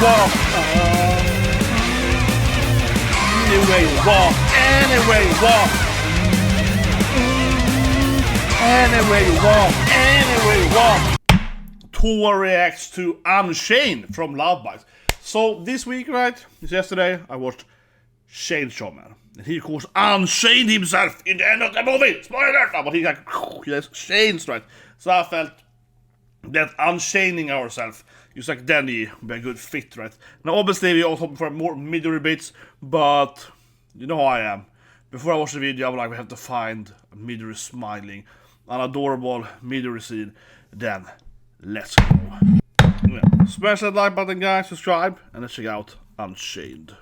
want. Any way you want. Any way you want. Any way you want. Any way you want. THOR reacts to Unchained from Lovebites. So this week, right? Yesterday, I watched Chainsawman. And he, of course, unchained himself in the end of the movie. Spoiler! But he has chains, right? So I felt that unchaining ourselves is like denji would be a good fit, right? Now, obviously, we also hoping for more Midori bits, but you know how I am. Before I watch the video, I would like we have to find Midori smiling, an adorable Midori scene. Then, let's go. Yeah. Smash that like button, guys, subscribe, and let's check out Unchained.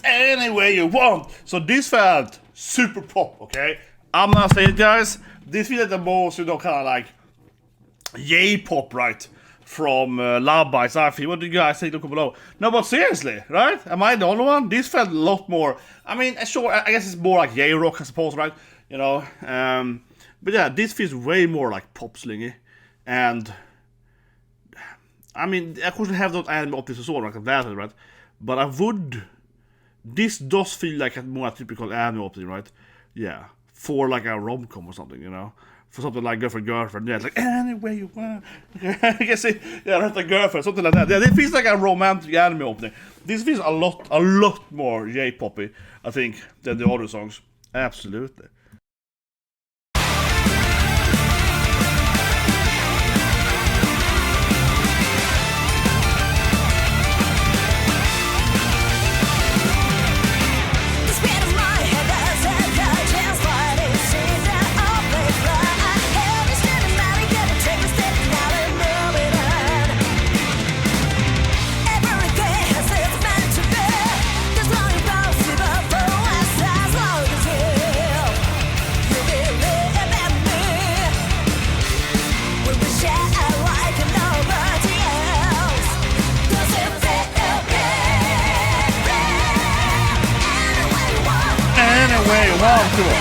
Any way you want. So this felt super pop, okay? I'm gonna say it, guys. This feels like the most, kind of like J-pop, right? From Lovebites, I feel. What do you guys think? Look below. No, but seriously, right? Am I the only one? This felt a lot more. I mean, sure, I guess it's more like J-rock, I suppose, right? You know. But yeah, this feels way more like pop slingy, and I mean, of course, we have those anime optics as well, like that, right? But I would. This does feel like a more typical anime opening, right? Yeah. For like a rom-com or something, you know? For something like Girlfriend. Yeah, it's like, any way you want. I guess it, yeah, right, like Girlfriend, something like that. Yeah, it feels like a romantic anime opening. This feels a lot more J-poppy, I think, than the other songs. Absolutely. Way you want to it.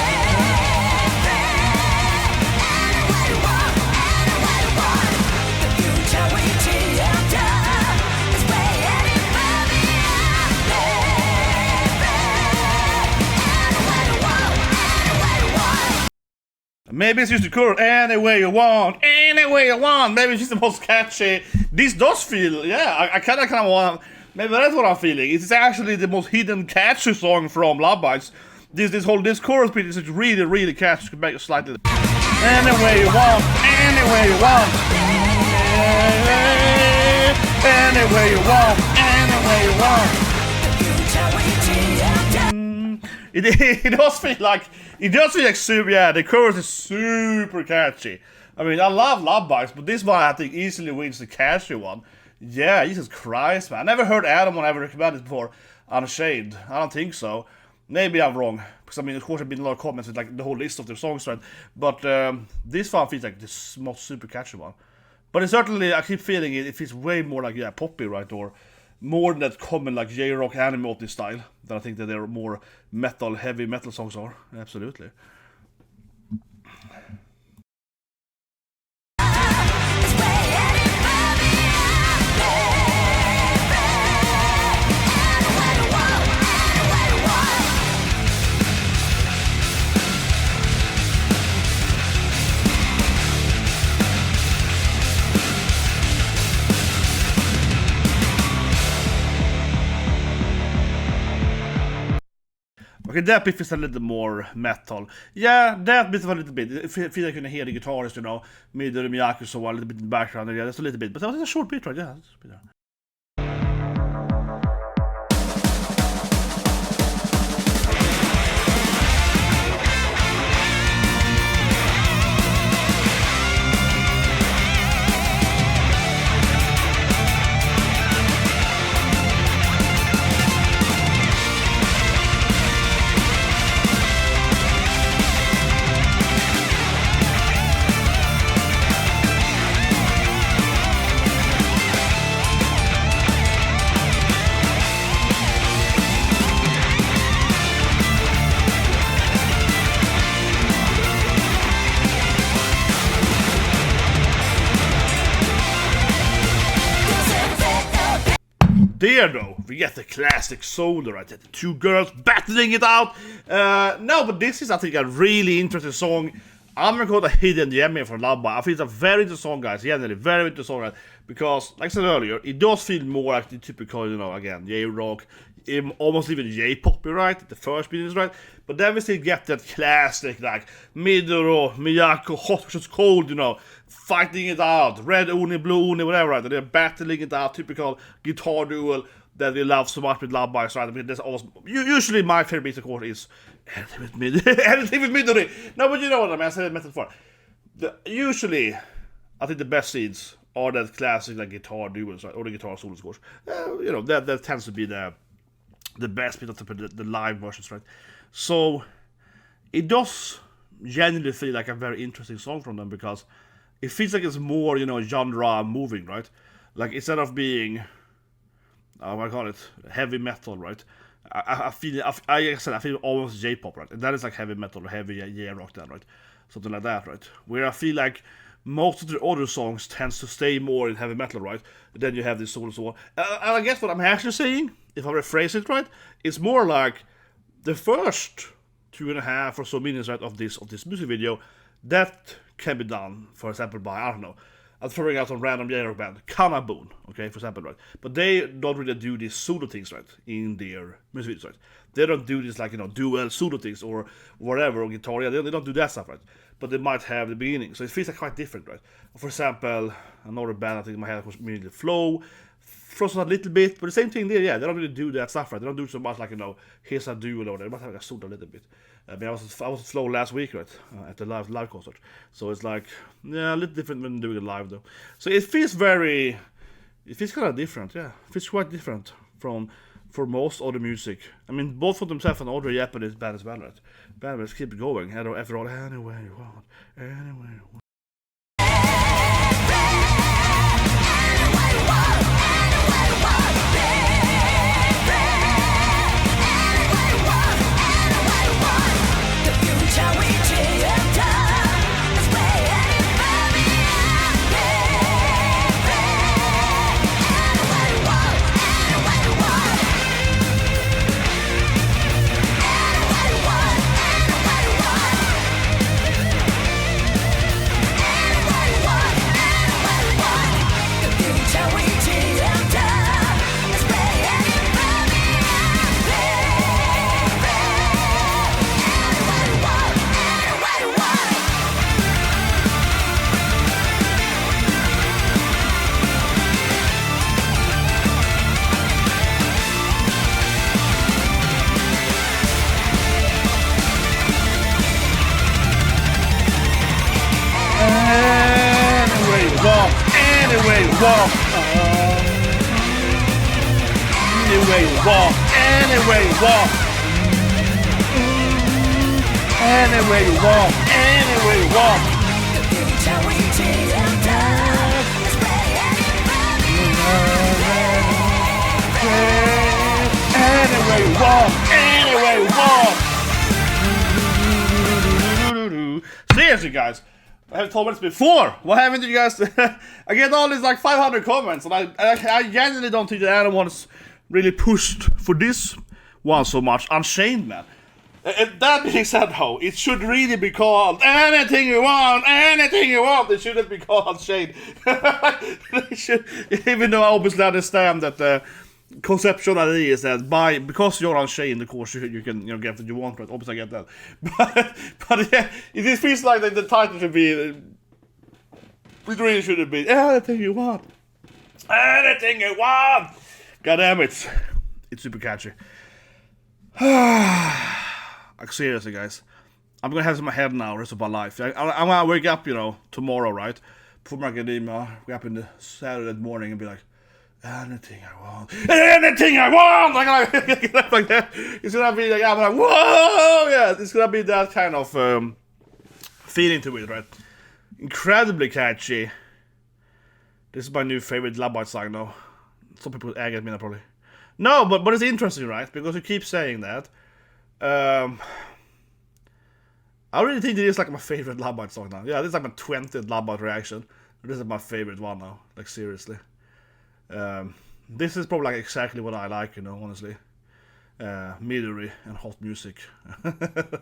Maybe it's just the chorus, any way you want, any way you want. Maybe it's just the most catchy. This does feel, yeah, I kind of want, maybe that's what I'm feeling. It's actually the most hidden catchy song from Lovebites. This chorus beat is really catchy. Could make it slightly. Any way you want, any way you want, any way you want, any way you want. It does feel like super. Yeah, the chorus is super catchy. I mean, I love Lovebites, but this one I think easily wins the catchy one. Yeah, Jesus Christ, man! I never heard anyone ever recommend it before. Unchained, I don't think so. Maybe I'm wrong, because I mean, of course, there's been a lot of comments with like the whole list of their songs, right? But this one feels like the most super catchy one. But it certainly, I keep feeling it feels way more like, yeah, poppy, right? Or more than that common like J-rock anime style. Then I think that they're more metal, heavy metal songs are. Absolutely. Okay, that bit is a little more metal. Yeah, that bit of a little bit. I feel like you can hear the guitarist, you know, Midori, Miyako, so a little bit in the background. Yeah, that's a little bit. But that was a short bit, right? Yeah, that's a bit. There though, we get the classic solo, right? The two girls battling it out. No, but this is, I think, a really interesting song. I'm gonna call it a hidden gem here for Lovebites. I think it's a very interesting song, guys. Generally, very interesting song, right? Because, like I said earlier, it does feel more like the typical, you know, again, J-rock, almost even J-pop, right? The first beat is right. But then we still get that classic, like, Midori, Miyako, hot versus cold, you know, fighting it out, red uni, blue uni, whatever, right? And they're battling it out, typical guitar duel that we love so much with Lovebites, right? I mean, that's almost, usually my favorite beat, of course, is anything with Midori. No, but you know what I mean, I said metal before. Usually, I think the best scenes are that classic, like, guitar duels, right? Or the guitar solos, of course. You know, that tends to be the best bit of the live versions, right? So, it does genuinely feel like a very interesting song from them, because it feels like it's more, you know, genre moving, right? Like, instead of being, I call it heavy metal, right? I feel, I feel almost J-pop, right? And that is like heavy metal or heavy J-rock then, right? Something like that, right? Where I feel like most of the other songs tends to stay more in heavy metal, right? Then you have this solo, so on. And I guess what I'm actually saying, if I rephrase it right, it's more like the first 2.5 or so minutes, right, of this music video, that can be done, for example, by, I don't know, I'm throwing out some random J-rock band, Kanaboon, okay, for example, right? But they don't really do these solo things, right, in their music videos, right? They don't do this, like, you know, Duel solo things or whatever, or guitar, yeah, they don't do that stuff, right? But they might have the beginning, so it feels like quite different, right? For example, another band I think in my head was immediately Flow, frozen a little bit, but the same thing there, yeah, they don't really do that stuff, right? They don't do so much like, you know, here's a duel or they might have like a solo a little bit. I mean, I was at Flow last week, right, at the live concert, so it's like, yeah, a little different when doing it live though. So it feels kind of different, yeah, it feels quite different for most other music. I mean, both for themselves and other Japanese bands as well, right? Bands keep it going, after all, anyway you want, anyway you want. Anyway you walk, anyway you walk, anyway you walk, anyway you walk, anyway you walk. Anyway you want, anyway you want. Seriously, guys, I have told this before. Why haven't you guys? I get all these like 500 comments, and I genuinely don't think that anyone's really pushed for this one so much. Unchained, man. That being said, though, it should really be called anything you want, anything you want. It shouldn't be called Unchained. Even though I obviously understand that the conceptuality is that because you're Unchained, of course you can get what you want, right? Obviously I get that. But yeah, it feels like the title should be. It really shouldn't be anything you want, anything you want. God damn it, it's super catchy. Like, seriously, guys, I'm gonna have this in my head now the rest of my life. I'm gonna wake up, tomorrow, right? Before my academia, wake up in the Saturday morning and be like, anything I want, anything I want. Like that. It's gonna be like, I'm like, whoa, yeah. It's gonna be that kind of feeling to it, right? Incredibly catchy. This is my new favorite Lovebites song, though. Some people egg at me now, probably. No, but it's interesting, right? Because you keep saying that. I really think this is like my favorite Lovebite song now. Yeah, this is like my 20th Lovebite reaction. This is my favorite one now. Like, seriously. This is probably like exactly what I like, honestly. Midori and hot music.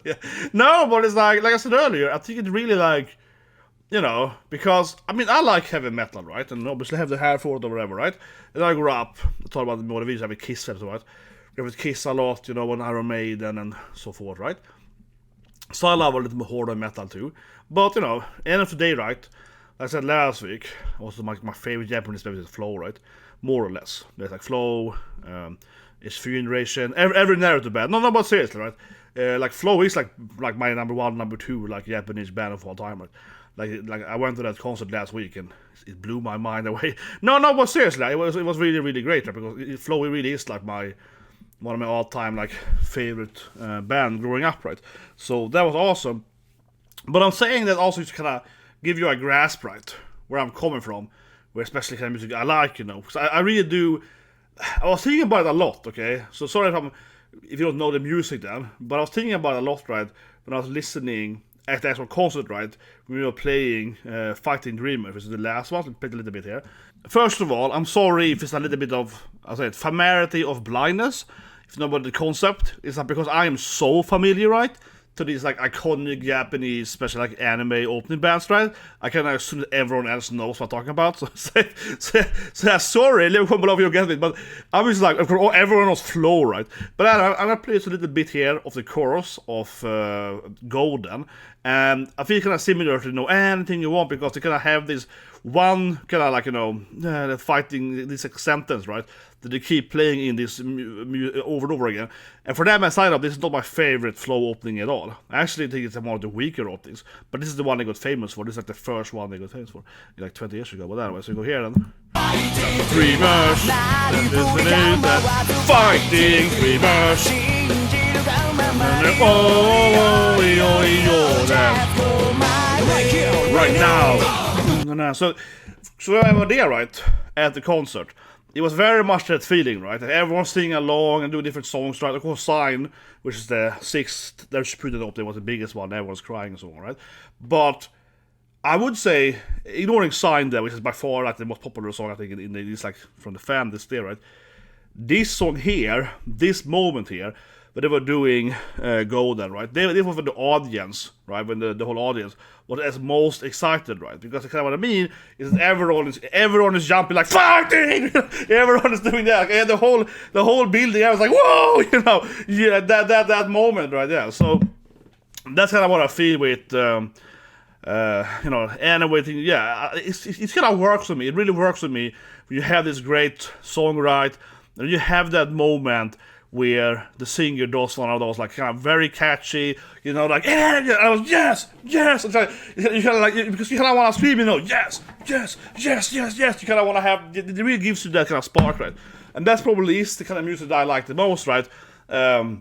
Yeah. No, but it's like I said earlier, I think it really like, because, I mean, I like heavy metal, right? And obviously have the hair for it or whatever, right? And I grew up, I talk about the more videos, I have a Kiss festival, right? I have Kiss a lot, on Iron Maiden and so forth, right? So I love a little more horror metal too. But, end of the day, right? Like I said last week, also my favorite Japanese band is Flow, right? More or less. There's like Flow, it's Few Generation, every narrative band. No, but seriously, right? Like Flow is like my number one, number two, like Japanese band of all time, right? Like I went to that concert last week and it blew my mind away. No, but seriously, it was really, really great, right? Because Flow really is like one of my all-time like favorite band growing up, right? So that was awesome. But I'm saying that also to kind of give you a grasp, right, where I'm coming from, where especially kind of music I like, because I really do. I was thinking about it a lot, okay? So sorry if you don't know the music then, but I was thinking about it a lot, right, when I was listening at the actual concert, right, we were playing Fighting Dreamer, which is the last one. We played a little bit here. First of all, I'm sorry if it's a little bit of, familiarity of blindness. If you know about the concept, it's not because I am so familiar, right, to these like iconic Japanese, special like anime opening bands, right? I can assume that everyone else knows what I'm talking about. So sorry, a couple of you get it, but I was like, everyone knows Flow, right? But I'm gonna play just a little bit here of the chorus of Golden, and I feel kind of similar to anything you want, because they kind of have this one kind of like fighting this sentence, right, that they keep playing in this over and over again. And for that I sign up, this is not my favorite Flow opening at all. I actually think it's one of the weaker openings, but this is the one they got famous for. This is like the first one they got famous for, like 20 years ago. But anyway, so we go here then. Dreamers, fighting dreamers. Right now. So when I was there, right, at the concert, it was very much that feeling, right? Everyone's singing along and doing different songs, right? Of course, Sign, which is the 6th, there's put it up there, was the biggest one, everyone's crying and so on, right? But I would say, ignoring Sign there, which is by far like the most popular song, I think, in it's like from the fan this there, right? This song here, this moment here, but they were doing Golden, right? This was for the audience, right? When the whole audience was as most excited, right? Because kind of what I mean is that everyone is jumping like fighting. Everyone is doing that. Okay? The whole building, I was like, whoa, yeah, that moment, right? Yeah. So that's kind of what I feel with, anyway, yeah, it kind of works with me. It really works with me when you have this great song, right? And you have that moment where the singer does one of those like kind of very catchy, like, and I was yes, it's like, you kind of like, because you kind of want to scream, yes, you kind of want to have, it really gives you that kind of spark, right? And that's probably is the kind of music that I like the most, right? Because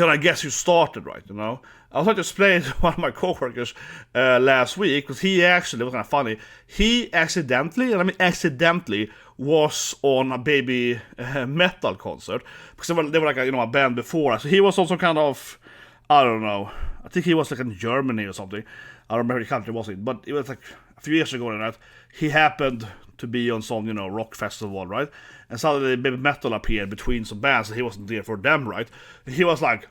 I guess you started, right, I was trying to explain to one of my coworkers last week, because he actually, it was kind of funny, he accidentally, and I mean accidentally, was on a baby metal concert, because they were like a band before. So he was also kind of, I don't know, I think he was like in Germany or something. I don't remember which country was it, but it was like a few years ago, right? He happened to be on some rock festival, right? And suddenly baby metal appeared between some bands, and he wasn't there for them, right? And he was like,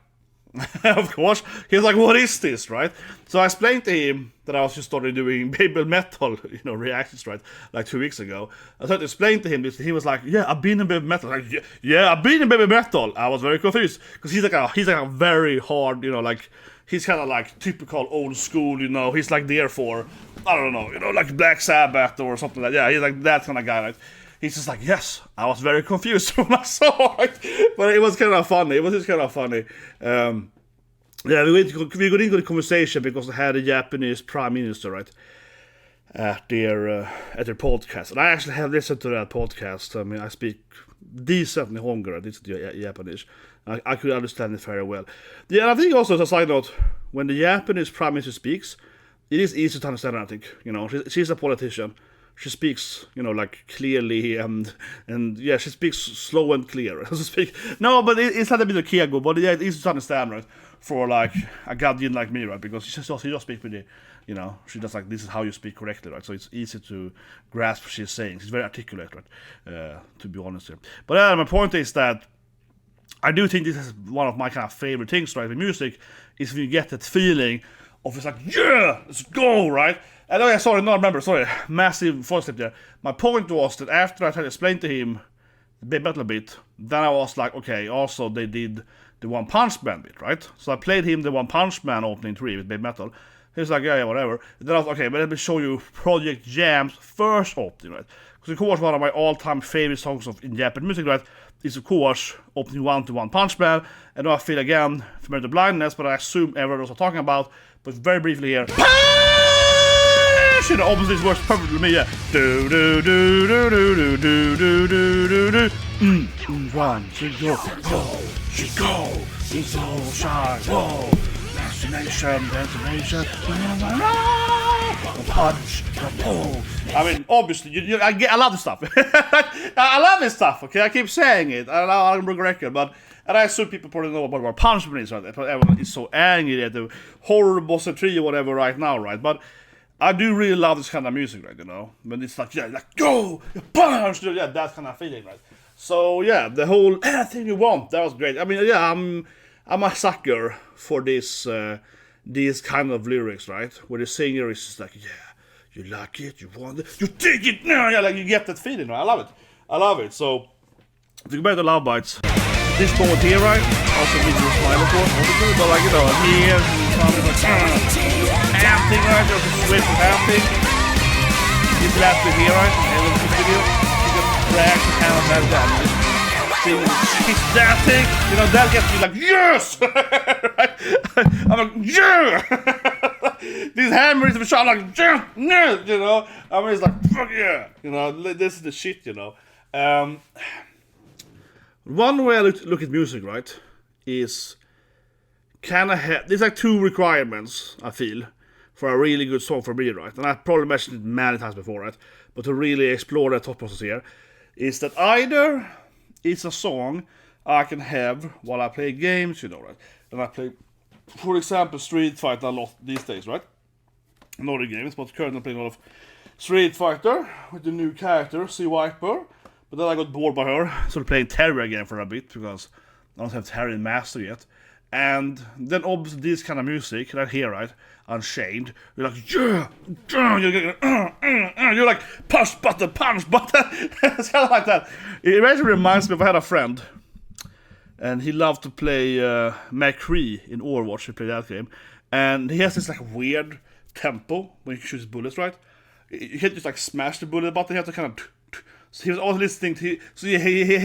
of course, he was like, what is this, right? So I explained to him that I was just started doing baby metal, reactions, right? Like 2 weeks ago. I tried to explain to him this, he was like, yeah, I've been in baby metal. Like, yeah, I've been in baby metal. I was very confused, because he's like a very hard, like, he's kind of like typical old school, he's like there for, I don't know, like Black Sabbath or something like that. Yeah, he's like that kind of guy, right? He's just like, yes, I was very confused when I saw it, but it was kind of funny. It was just kind of funny. Yeah, we got into the conversation because they had a Japanese prime minister, right, at their podcast, and I actually have listened to that podcast. I mean, I speak decent Nihongo, this is Japanese. I could understand it very well. Yeah, and I think also as a side note, when the Japanese prime minister speaks, it is easy to understand. I think she's a politician. She speaks, like clearly and yeah, she speaks slow and clear, so to speak. No, but it's not a bit of Kiago, but yeah, it's easy to understand, right? For like a guardian like me, right? Because she just speaks with the, she does like, this is how you speak correctly, right? So it's easy to grasp what she's saying. She's very articulate, right? To be honest here. But my point is that I do think this is one of my kind of favorite things, right? With music, is when you get that feeling of it's like, yeah, let's go, right? And massive voice slip there. My point was that after I tried to explain to him the baby metal bit, then I was like, okay, also they did the One Punch Man bit, right? So I played him the One Punch Man opening 3 with baby metal. He was like, yeah, whatever. And then I was like, okay, but let me show you Project Jam's first opening, right? Because of course one of my all-time favorite songs in Japanese music, right, is of course opening 1 to One Punch Man. And now I feel again familiar to blindness, but I assume everyone knows what I'm talking about. But very briefly here. Obviously this works perfectly with me, yeah. Do do do do do do do do do do do. Run, she go, it's all shine, whoa. Destination, punch, pull. I mean, obviously, I love this stuff. I love this stuff, okay? I keep saying it. I don't break a record, but... And I assume people probably know what Punch Man is, right? Everyone is so angry at the horror boss of 3 or whatever right now, right? But I do really love this kind of music, right, When it's like, yeah, like, go, punch, yeah, that kind of feeling, right? So, yeah, the whole, anything you want, that was great. I mean, yeah, I'm a sucker for these kind of lyrics, right? Where the singer is just like, yeah, you like it, you want it, you take it now, yeah, like, you get that feeling, right? I love it. So, if you go back to Lovebites, this moment here, right? Also, me do a smile, of course, obviously, but like, here, Amping, right? There's a switch with amping. This last bit here, right? And in this video, you can drag the camera back down. She's dancing, that gets me like, yes! Right? I'm like, yeah! These hammers of shot like, yeah! I mean, it's like, fuck yeah! This is the shit, One way I look at music, right, is kind of there's like 2 requirements, I feel, for a really good song for me, right? And I probably mentioned it many times before, right? But to really explore that thought process here, is that either it's a song I can have while I play games, right? And I play, for example, Street Fighter a lot these days, right? Not the games, but currently I'm playing a lot of Street Fighter with the new character, Viper. But then I got bored by her, so playing Terry again for a bit, because I don't have Terry in Master yet. And then obviously this kind of music, right here, right? Unchained. You're like, yeah, you're like, punch button. It's kind of like that. It actually reminds me of, I had a friend, and he loved to play McCree in Overwatch. He played that game. And he has this like weird tempo when he shoots bullets, right? You can't just like smash the bullet button, you have to kind of... So he was always listening to... So he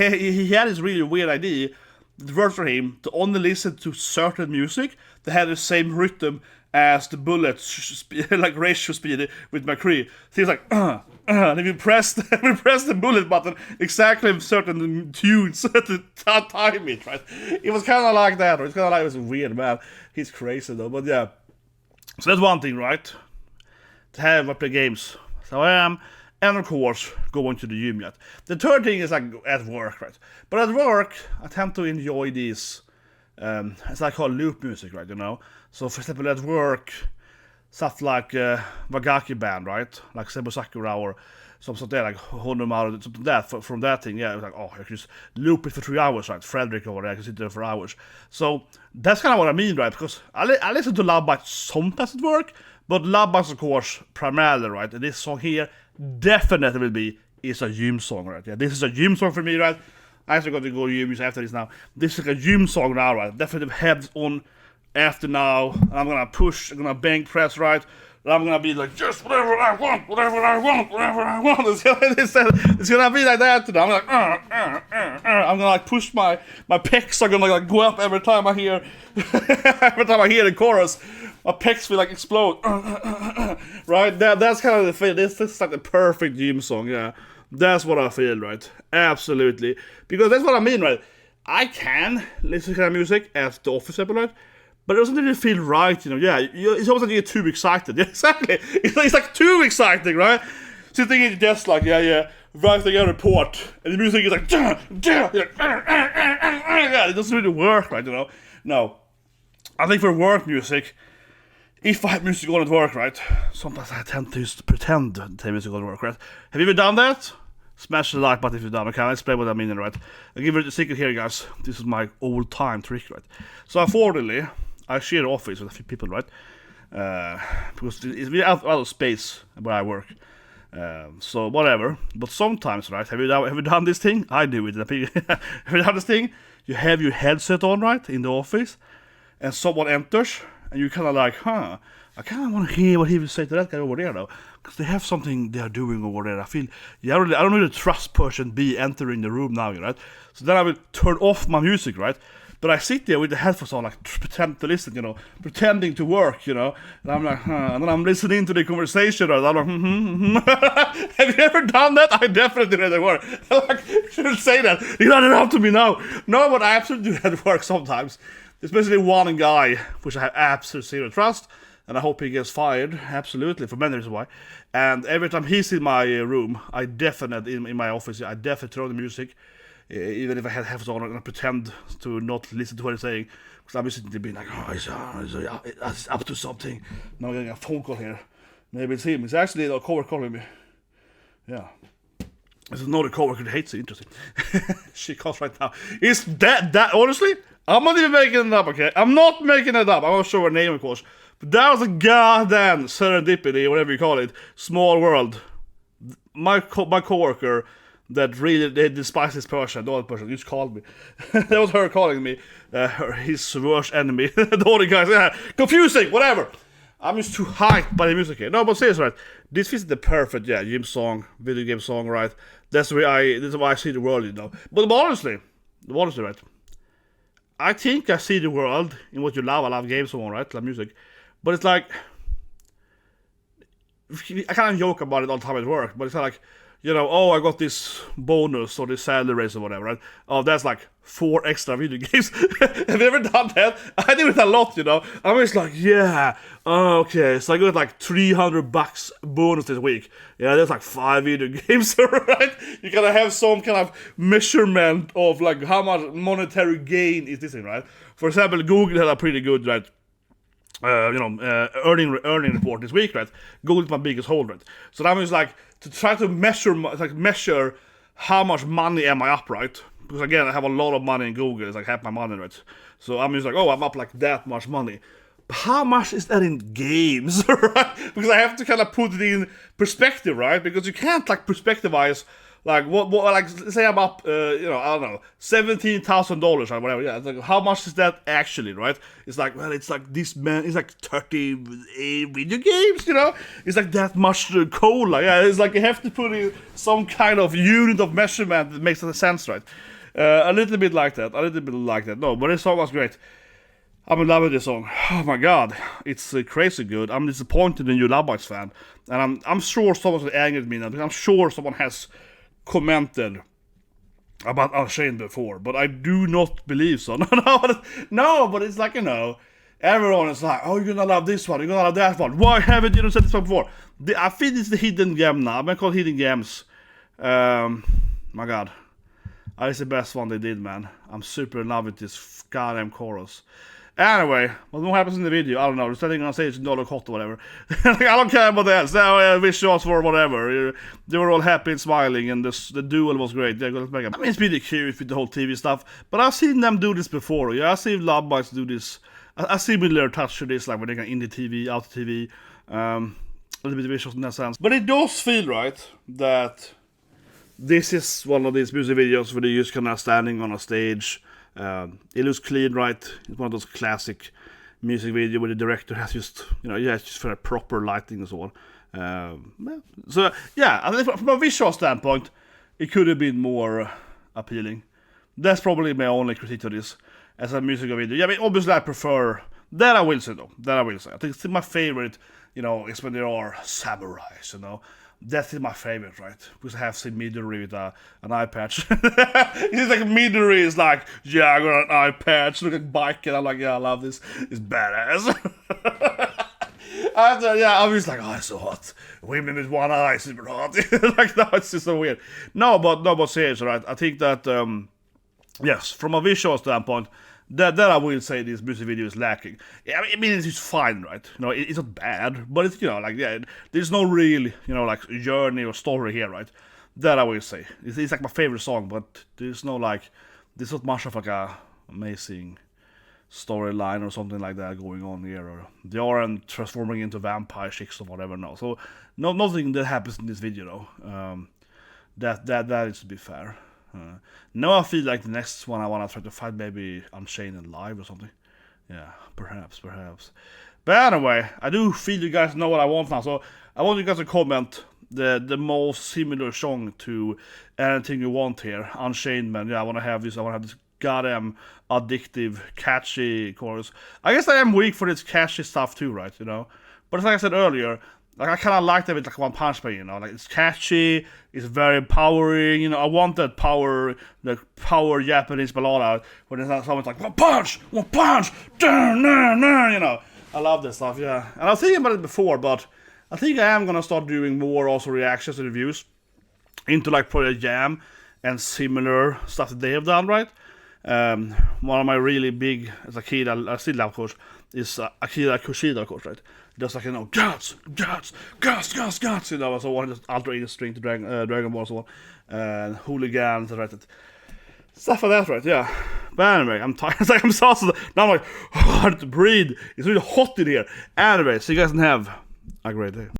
had this really weird idea that worked for him to only listen to certain music that had the same rhythm as the bullets, like ratio speed with McCree. So he was like, and if you press the bullet button exactly in certain tunes to time it, right? It was kind of like that. It's kind of like, it was weird, man. He's crazy though, but yeah. So that's one thing, right? To have up the games. So I am. and of course going to the gym yet. The third thing is like at work, right? But at work, I tend to enjoy these, it's like called loop music, right? You know. So for example, at work, stuff like Wagaki band, right? Like Sebo Sakura or something there, like Honomaru, something that from that thing. Yeah, it was like, oh, I can just loop it for 3 hours, right? Frederick over there, I can sit there for hours. So that's kind of what I mean, right? Because I listen to Lovebites sometimes at work, but Lovebites, of course, primarily, right? And this song here definitely will be is a gym song, right? Yeah, this is a gym song for me, right? I actually got to go to gym after this now. This is like a gym song now, right? Definitely heads on after now. I'm gonna push, I'm gonna bank press, right? And I'm gonna be like, just whatever I want, whatever I want, whatever I want. It's gonna be like that today. I'm like, I'm gonna like push my pecs are gonna like go up every time I hear the chorus. My pecs will like explode. Right? That's kind of the feel. This is like the perfect gym song, yeah. That's what I feel, right? Absolutely. Because that's what I mean, right? I can listen to kind of music at the office, right? But it doesn't really feel right, you know. Yeah, it's almost like you get too excited. Yeah, exactly. It's like too exciting, right? Sitting in your desk, like, yeah, writing a report, and the music is like, yeah, it doesn't really work, right? You know. No, I think for work music, if I have music on at work, right? Sometimes I tend to just pretend to have music on at work, right? Have you ever done that? Smash the like button if you've done. Okay, I'll explain what I mean, right? I'll give you the secret here, guys. This is my old-time trick, right? So, unfortunately, I share the office with a few people, right? Because it's out of space where I work. So whatever. But sometimes, right? Have you done this thing? I do it. Have you done this thing? You have your headset on, right, in the office, and someone enters, and you kind of like, I kind of want to hear what he will say to that guy over there, though, because they have something they are doing over there. I feel, I don't really trust person B entering the room now, right? So then I will turn off my music, right? But I sit there with the headphones on, like, pretend to listen, you know, pretending to work, you know, and I'm like, and then I'm listening to the conversation, right? I'm like, Have you ever done that? I definitely did at work. Like, you shouldn't say that. You don't have to me now. No, but I absolutely do at work sometimes. Especially one guy, which I have absolute zero trust, and I hope he gets fired, absolutely, for many reasons why. And every time he's in my room, I definitely, in my office, I definitely throw the music, even if I had headphones on, and I pretend to not listen to what he's saying, because I'm sitting there being like, it's up to something. Now I'm getting a phone call here. Maybe it's him. It's actually a coworker calling me. Yeah. There's another coworker that hates it. Interesting. She calls right now. Is that honestly? I'm not even making it up, okay? I'm not making it up. I'm not sure her name, of course. But that was a goddamn serendipity, whatever you call it. Small world. My coworker that really they despise this person, the other person, just called me. That was her calling me his worst enemy. The other guys, yeah, confusing, whatever. I'm just too hyped by the music here. No, but seriously, right? This is the perfect, gym song, video game song, right? This is why I see the world, you know. But honestly, right? I think I see the world in what you love. I love games, so on, right? I love music, but it's like I kind of joke about it all the time at work. But it's like, you know, oh, I got this bonus or this salary raise or whatever, right? Oh, that's like 4 extra video games. Have you ever done that? I do it a lot, you know. I'm just like, yeah, okay. So I got like $300 bonus this week. Yeah, that's like 5 video games, right? You gotta have some kind of measurement of like how much monetary gain is this in, right? For example, Google had a pretty good, right? Earning report this week, right? Google is my biggest hold, right? So that means like to try to measure how much money am I up, right? Because again, I have a lot of money in Google. It's like half my money, right? So I'm just like, oh, I'm up like that much money. But how much is that in games, right? Because I have to kind of put it in perspective, right? Because you can't like perspectivize. Like what like say I'm up I don't know, $17,000 or whatever. Yeah, it's like how much is that actually, right? It's like, well, it's like this man, it's like 30 video games, you know? It's like that much cola. Yeah, it's like you have to put in some kind of unit of measurement that makes sense, right? A little bit like that. No, but this song was great. I'm in love with this song. Oh my god, it's crazy good. I'm disappointed in you Lovebites fan, and I'm sure someone's angry at me now, because I'm sure someone has commented about Unchained before, but I do not believe so. No, but it's like, you know, everyone is like, oh, you're gonna love this one, you're gonna love that one. Why haven't you said this one before? I think it's the hidden gem now. I'm gonna call it hidden gems. My god. It's the best one they did, man. I'm super in love with this goddamn chorus. Anyway, what happens in the video? I don't know. They're standing on stage, don't look hot or whatever. I don't care about that. So, visuals for whatever. They were all happy and smiling, and the duel was great. I mean, it's pretty cute with the whole TV stuff, but I've seen them do this before. Yeah, I've seen Lovebites do this. I've seen similar touch to this, like when they can indie TV, out TV, a little bit of visuals in that sense. But it does feel right that this is one of these music videos where they're just kind of standing on a stage. It looks clean, right? It's one of those classic music videos where the director has just, it's just for a proper lighting and so on. So, yeah, I think from a visual standpoint, it could have been more appealing. That's probably my only critique to this as a music video. Yeah, I mean, obviously I prefer, that I will say though, I think it's my favorite, is when there are samurais, That is my favorite, right? Because I have seen Midori with an eye patch. It's like Midori is like, yeah, I got an eye patch, look at bike, and I'm like, yeah, I love this. It's badass. I'm just like, oh, it's so hot. Women with one eye, super hot. Like, no, it's just so weird. No, but seriously, right? I think that, yes, from a visual standpoint, that I will say this music video is lacking. Yeah, I mean, it's fine, right? It's not bad, but it's, there's no real, like, journey or story here, right? That I will say. It's like my favorite song, but there's not much of like a amazing storyline or something like that going on here, or they aren't transforming into vampire chicks or whatever, no. So, nothing that happens in this video, though. That is to be fair. Now I feel like the next one I want to try to find maybe Unchained and live or something. Yeah, perhaps. But anyway, I do feel you guys know what I want now, so I want you guys to comment the most similar song to anything you want here. Unchained, man. Yeah, I want to have this goddamn addictive, catchy chorus. I guess I am weak for this catchy stuff too, right? But like I said earlier, like I kind of like that with like One Punch Man, like it's catchy, it's very empowering, I want that power Japanese ballad when someone's like, one punch, I love this stuff, yeah. And I was thinking about it before, but I think I am gonna start doing more also reactions and reviews into like Project Jam and similar stuff that they have done, right? One of my really big, as a kid, I still love, of course, is Akira Kushida, of course, right? Just like, guts, so one just Ultra Instinct to Dragon Ball, so on, hooligans, right? Stuff like that, right? Yeah. But anyway, I'm tired. It's like I'm exhausted. Now I'm like, hard to breathe. It's really hot in here. Anyway, so you guys can have a great day.